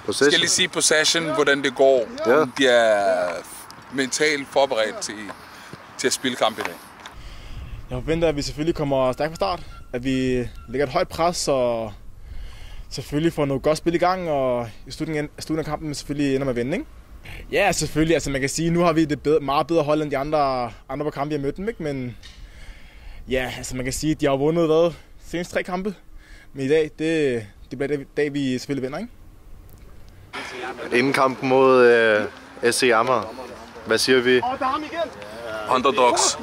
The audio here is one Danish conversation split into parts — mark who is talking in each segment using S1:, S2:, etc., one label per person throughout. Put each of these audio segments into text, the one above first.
S1: Possession.
S2: Skal lige sige possession, hvordan det går.
S1: Ja.
S2: Om de er mentalt forberedt til at spille kamp i dag.
S3: Jeg forventer, at vi selvfølgelig kommer stærkt fra start. At vi lægger et højt pres og selvfølgelig får noget godt spil i gang. Og i slutningen af kampen selvfølgelig ender med at vinde, ikke? Ja, selvfølgelig. Altså man kan sige, nu har vi det meget bedre hold end de andre på kampe, vi har mødt dem, ikke? Men ja, altså man kan sige, at de har vundet senest 3 kampe. Men i dag, det bliver den dag, vi selvfølgelig vinder, ikke?
S1: Inden kampen mod SC Amager. Hvad siger vi?
S2: Underdogs.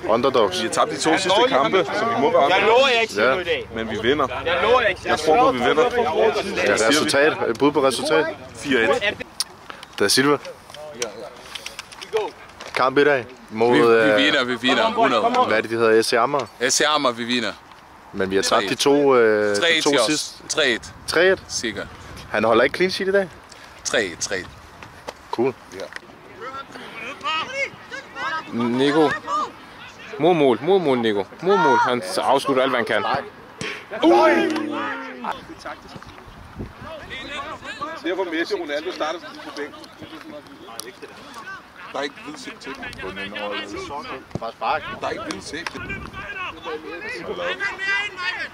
S1: Underdogs.
S4: Vi har tabt de 2 sidste kampe, så vi må være.
S5: Jeg lover jeg ikke sige noget i dag.
S4: Men vi vinder.
S5: Jeg lover jeg ikke.
S4: Jeg tror på, vi vinder.
S1: Ja, resultat. Et bud på resultat.
S4: 4-1.
S1: Da Silva. Kamp i dag. Mod,
S2: Vi vinder 100.
S1: hvad er det, de hedder? SC Amager.
S2: SC Amager, vi vinder.
S1: Men vi har tabt de to
S2: 3-1
S1: sidste.
S2: 3-1.
S1: 3-1.
S2: Sikkert.
S1: Han holder ikke clean sheet i dag.
S2: 3-1.
S1: Cool.
S6: Nico. Mod Nico. Mod. Han afslutter alt, hvad han kan.
S4: Derfor Messi og Ronaldo starter på bænken.
S2: Der er ikke vidsigt til dem. Der er ikke vidsigt til dem.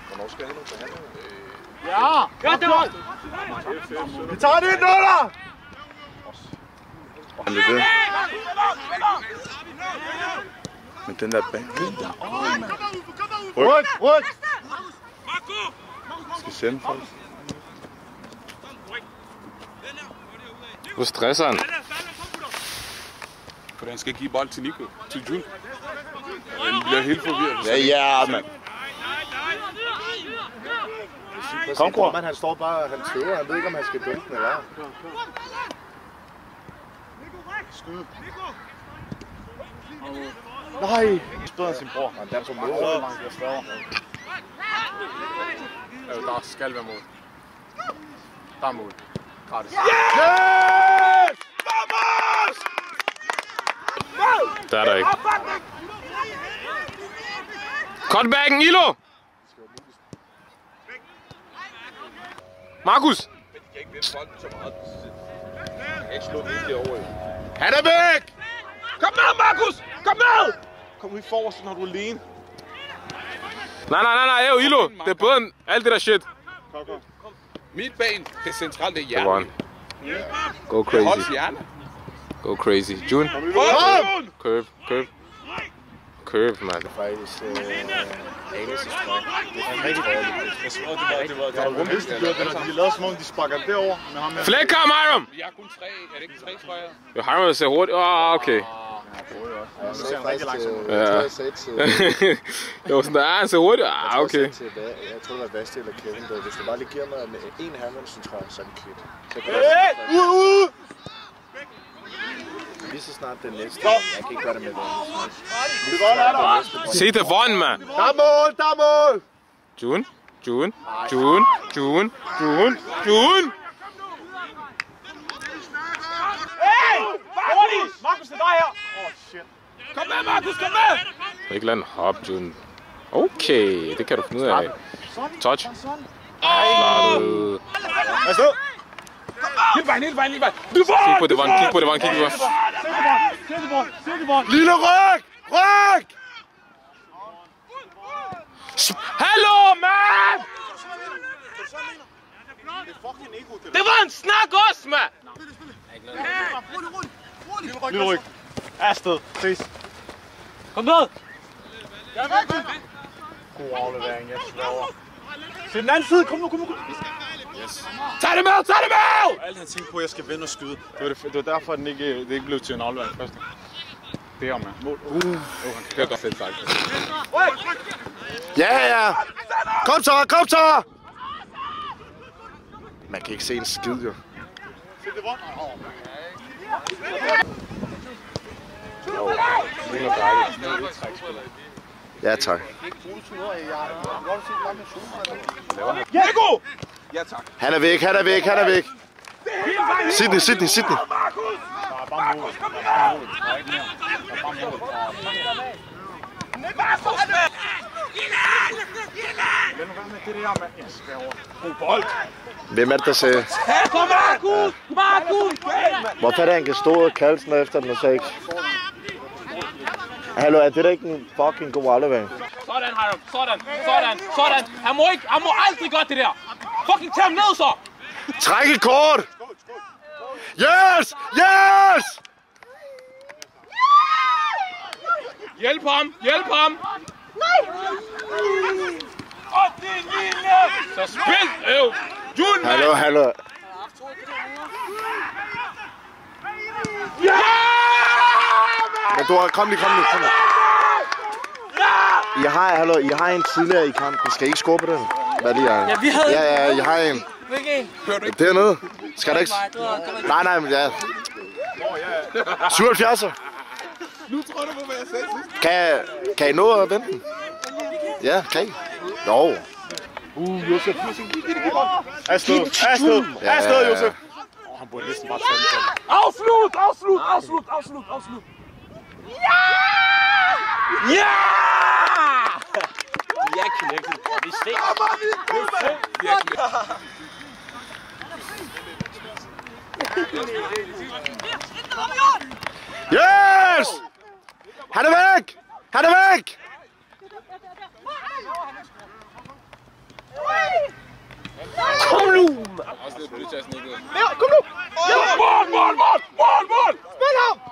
S4: Hvornår skal han have noget?
S5: Ja, godt det var.
S1: Vi tager det 1-0'er!
S4: Men den der bænk.
S1: Ryk!
S4: Skal sende folk.
S6: Hvor stresser han?
S4: For han skal give bold til Nico. Til Jun. Han bliver helt forvirret.
S1: Ja, mand. Kom, bror.
S7: Han står bare, han tøver, han ved ikke, om han skal dømme den eller hvad. Skyd. Nej! Spørger sin bror. Han er på mål.
S6: Der skal være mål. Der er mål. Gratis.
S1: Yes! Vamos!
S6: Der er der ikke. Cutbacken, Ilo! Markus!
S4: Han er væk! Kom med, Markus! Kom med! Kom ud forrest, når du er alene.
S6: Nej, jo, Ilo! Det er bedre end alt det der shit.
S2: Midtbanen, det centrale, det er
S6: Det var
S2: hjernen.
S6: han. Go
S2: Det er holds
S6: crazy.
S2: hjerne.
S6: Go crazy. June.
S4: Kom!
S6: Curve. Curve, mand.
S7: Faktisk Alice' strøg. Det er rigtig dårligt. Jeg tror, det var rumvist, de lavede som om de sparker derover med ham her.
S6: Flækker, Hiram!
S2: Vi har kun 3. Er det ikke 3 trøjer?
S6: Jo, Hiram ser hurtigt. Okay.
S7: Jeg ser rigtig langsomt.
S6: Ja.
S7: Jeg sagde til...
S6: Jo, sådan der. Han ser hurtigt. Okay.
S7: Jeg tror, det var Basti eller Kevin, der hvis du bare lige giver mig en Hermansen, tror jeg, så er det kvit. Lige så snart det næste. Jeg kan ikke gøre det med det.
S6: Se det vond, mand.
S1: Der er mål!
S6: June.
S5: Markus, det er dig her.
S4: Kom med, Markus, kom med!
S6: Ikke lade en hop, June. Okay, det kan du finde ud af. Touch. Slattet.
S4: Hele vejen.
S6: Kig på det, Vaughn. Kig på det.
S1: Lille ryg!
S6: Hallo, man! Det var en snak også, mand!
S7: Lille ryg. Afsted. Ses.
S5: Kom med.
S7: God aflevering, jeg slår. Til den anden side. Kom nu.
S4: Tag det med!
S7: Alt han tænkte på, at jeg skal vende og skyde. Det var derfor, at det ikke blev til en aflevering først. Det er man. Mål.
S6: Det er godt fedt sagt.
S1: Ja! Kom så! Man kan ikke se en skid, jo. Ja, tak.
S4: Nico! Ja, tak.
S1: Han er væk. Sydney.
S5: Markus!
S1: Hvem er det, der sagde?
S5: Kom, Markus! Markus!
S1: Hvorfor er det, han kan stå og kalde sådan efter den og sige ikke? Hallo, er det da ikke en fucking god aflevering?
S5: Sådan, Hiram. Sådan. Han må aldrig gøre det der. Fucking tag ham ned, så!
S1: Træk et kort! Yes! Yes!
S5: Hjælp ham! Og det lille! Så spil! Jun!
S1: Hallo.
S5: Ja!
S1: Men du har... Kom lige. I har en tidligere i kampen. Skal I ikke score på den? Hvad lige er?
S5: Ja, vi havde...
S1: Ja, jeg har en.
S5: Hvilken?
S1: Dernede. Skal der ikke... Nej, men ja. 77'er.
S2: Nu tror du på, hvad jeg sagde sidst.
S1: Kan I nå at vente den? Ja, kan I? Jo.
S7: Josef. Afsted, Josef. Han burde næsten bare tage den.
S5: Afslut! Ja! Vi er connected. Vi ses.
S1: Yes! Han er væk!
S5: Kom nu! Mål!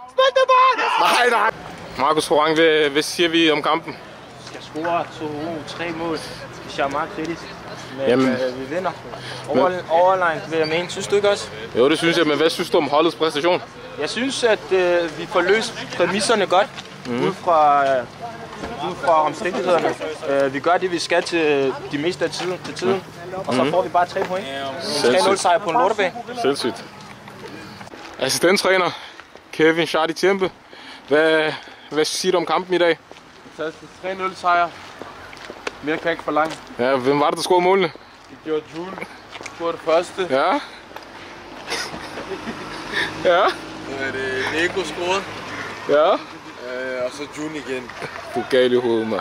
S5: Spil det bare!
S1: Nej.
S6: Markus Horang, hvad siger vi om kampen?
S8: Vi skal score 2-3 mål. Det er meget kritisk. Men
S6: Jamen.
S8: Vi vinder. Overline, vil jeg mene. Synes du ikke også?
S6: Jo, det synes jeg, men hvad synes du om holdets præstation?
S8: Jeg synes, at vi får løst præmisserne godt. Ud fra omstændighederne. Vi gør det, vi skal til de meste af tiden. Og så får vi bare 3 point. 3-0 sejr på en lortebane.
S6: Selvsygt. Assistenttræner Kevin Shardy Tempe. Hvad siger du om kampen i dag?
S9: 3-0 sejr. Mere kan ikke forlange.
S6: Ja, hvem var det, der scorede målene?
S9: Det gjorde Jule. Det første.
S6: Ja. Ja.
S9: Så er det Nico scoret.
S6: Ja.
S9: Og så June igen.
S6: Du er gal i hovedet, mand.